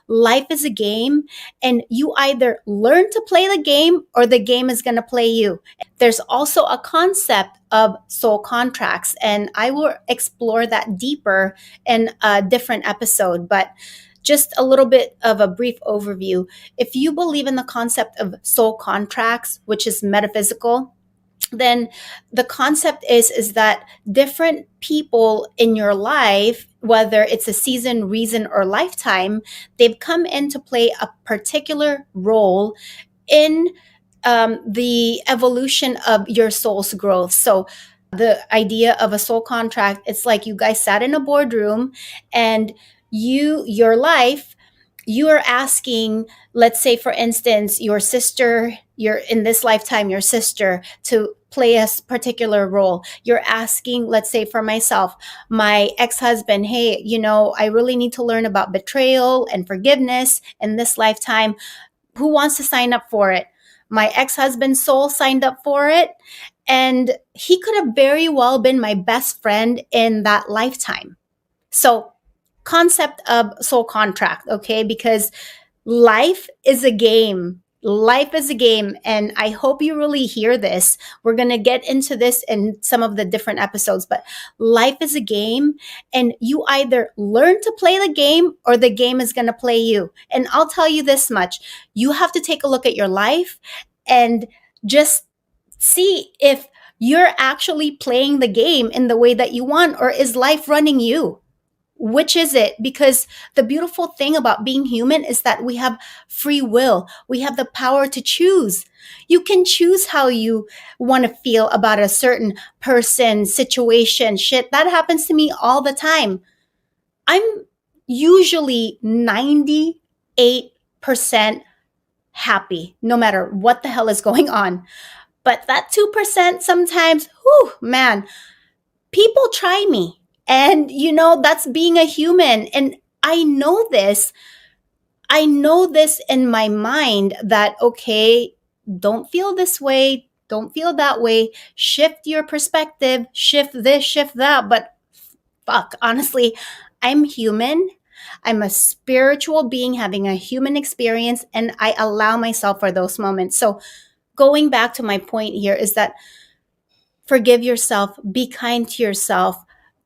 life is a game, and you either learn to play the game or the game is going to play you. There's also a concept of soul contracts, and I will explore that deeper in a different episode. But just a little bit of a brief overview. If you believe in the concept of soul contracts, which is metaphysical, then the concept is that different people in your life, whether it's a season, reason, or lifetime, they've come in to play a particular role in the evolution of your soul's growth. So the idea of a soul contract, it's like you guys sat in a boardroom, and your life, you are asking, let's say for instance, your sister, you're in this lifetime, your sister to play a particular role. You're asking, let's say for myself, my ex-husband, hey, I really need to learn about betrayal and forgiveness in this lifetime. Who wants to sign up for it? My ex-husband's soul signed up for it, and he could have very well been my best friend in that lifetime. So concept of soul contract, okay? Because life is a game. Life is a game. And I hope you really hear this. We're going to get into this in some of the different episodes, but life is a game, and you either learn to play the game or the game is going to play you. And I'll tell you this much. You have to take a look at your life and just see if you're actually playing the game in the way that you want, or is life running you? Which is it? Because the beautiful thing about being human is that we have free will. We have the power to choose. You can choose how you want to feel about a certain person, situation, shit. That happens to me all the time. I'm usually 98% happy, no matter what the hell is going on. But that 2% sometimes, whew, man, people try me. And, that's being a human. And I know this. I know this in my mind that, okay, don't feel this way. Don't feel that way. Shift your perspective. Shift this, shift that. But fuck, honestly, I'm human. I'm a spiritual being having a human experience, and I allow myself for those moments. So going back to my point here is that forgive yourself, be kind to yourself,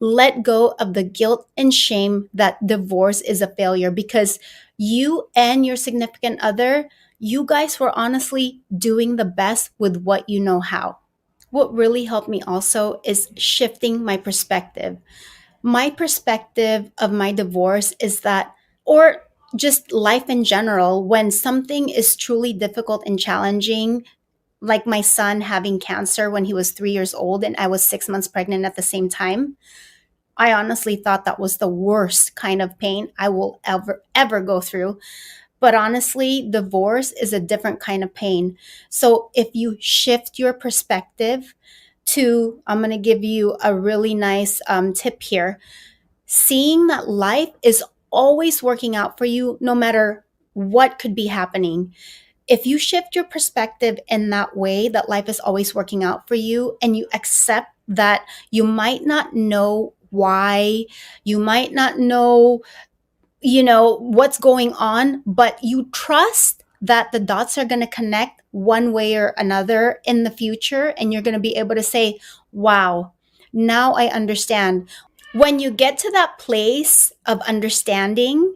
let go of the guilt and shame that divorce is a failure, because you and your significant other, you guys were honestly doing the best with what you know how. What really helped me also is shifting my perspective. My perspective of my divorce is that, or just life in general, when something is truly difficult and challenging, like my son having cancer when he was 3 years old and I was 6 months pregnant at the same time, I honestly thought that was the worst kind of pain I will ever go through. But honestly, divorce is a different kind of pain. So if you shift your perspective to, I'm going to give you a really nice tip here, seeing that life is always working out for you no matter what could be happening. If you shift your perspective in that way, that life is always working out for you, and you accept that you might not know why, you might not know, what's going on, but you trust that the dots are going to connect one way or another in the future, and you're going to be able to say, wow, now I understand. When you get to that place of understanding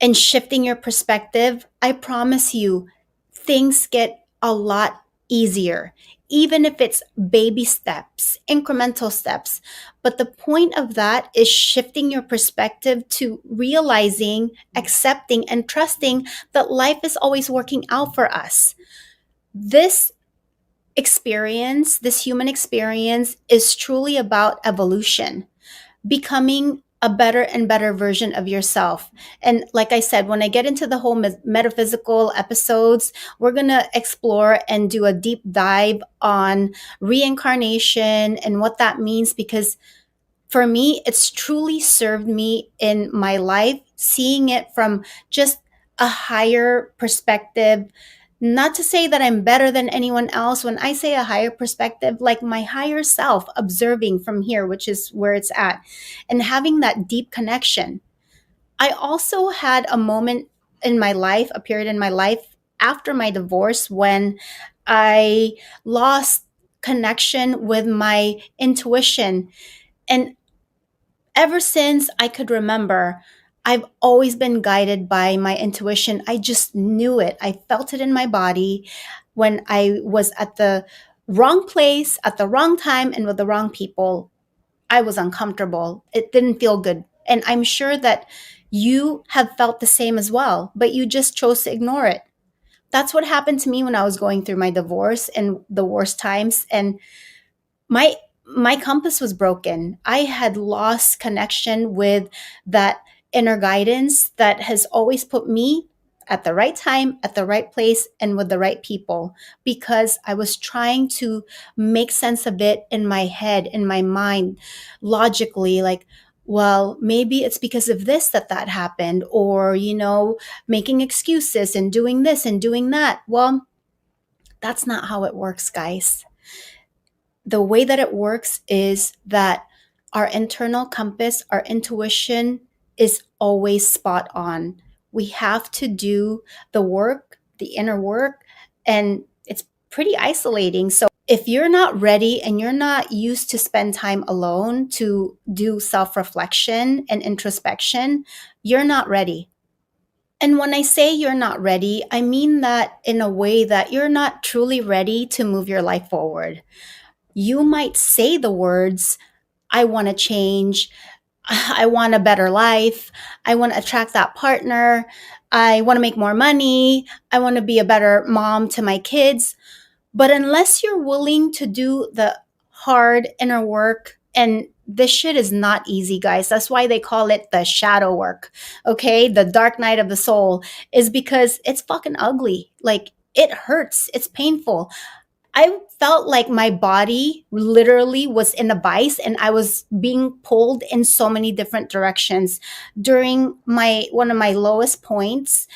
and shifting your perspective, I promise you, things get a lot easier, even if it's baby steps, incremental steps. But the point of that is shifting your perspective to realizing, accepting, and trusting that life is always working out for us. This experience, this human experience, is truly about evolution, becoming a better and better version of yourself. And like I said, when I get into the whole metaphysical episodes, we're going to explore and do a deep dive on reincarnation and what that means, because for me, it's truly served me in my life, seeing it from just a higher perspective. Not to say that I'm better than anyone else. When I say a higher perspective, like my higher self observing from here, which is where it's at, and having that deep connection. I also had a moment in my life, a period in my life after my divorce when I lost connection with my intuition. And ever since I could remember, I've always been guided by my intuition. I just knew it. I felt it in my body when I was at the wrong place at the wrong time and with the wrong people. I was uncomfortable. It didn't feel good. And I'm sure that you have felt the same as well, but you just chose to ignore it. That's what happened to me when I was going through my divorce and the worst times. And my my compass was broken. I had lost connection with that inner guidance that has always put me at the right time, at the right place, and with the right people, because I was trying to make sense of it in my head, in my mind, logically, like, well, maybe it's because of this that happened, or, making excuses and doing this and doing that. Well, that's not how it works, guys. The way that it works is that our internal compass, our intuition is always spot on. We have to do the work, the inner work, and it's pretty isolating. So if you're not ready and you're not used to spend time alone to do self-reflection and introspection, you're not ready. And when I say you're not ready, I mean that in a way that you're not truly ready to move your life forward. You might say the words, I want to change. I want a better life. I want to attract that partner. I want to make more money. I want to be a better mom to my kids. But unless you're willing to do the hard inner work, and this shit is not easy, guys. That's why they call it the shadow work. Okay. The dark night of the soul is because it's fucking ugly. Like, it hurts. It's painful. I felt like my body literally was in a vice and I was being pulled in so many different directions during my one of my lowest points,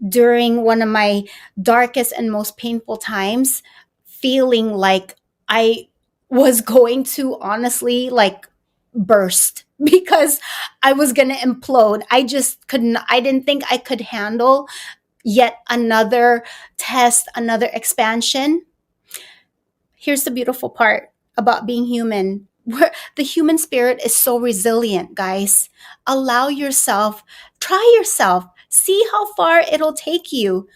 during one of my darkest and most painful times, feeling like I was going to honestly like burst because I was going to implode. I just couldn't I didn't think I could handle yet another test, another expansion. Here's the beautiful part about being human. The human spirit is so resilient, guys. Allow yourself, try yourself, see how far it'll take you.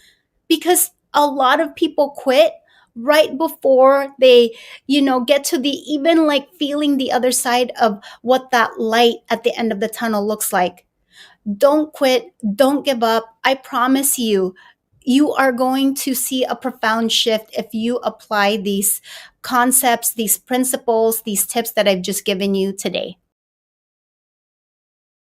Because a lot of people quit right before they, get to the even like feeling the other side of what that light at the end of the tunnel looks like. Don't quit. Don't give up. I promise you, you are going to see a profound shift if you apply these concepts, these principles, these tips that I've just given you today.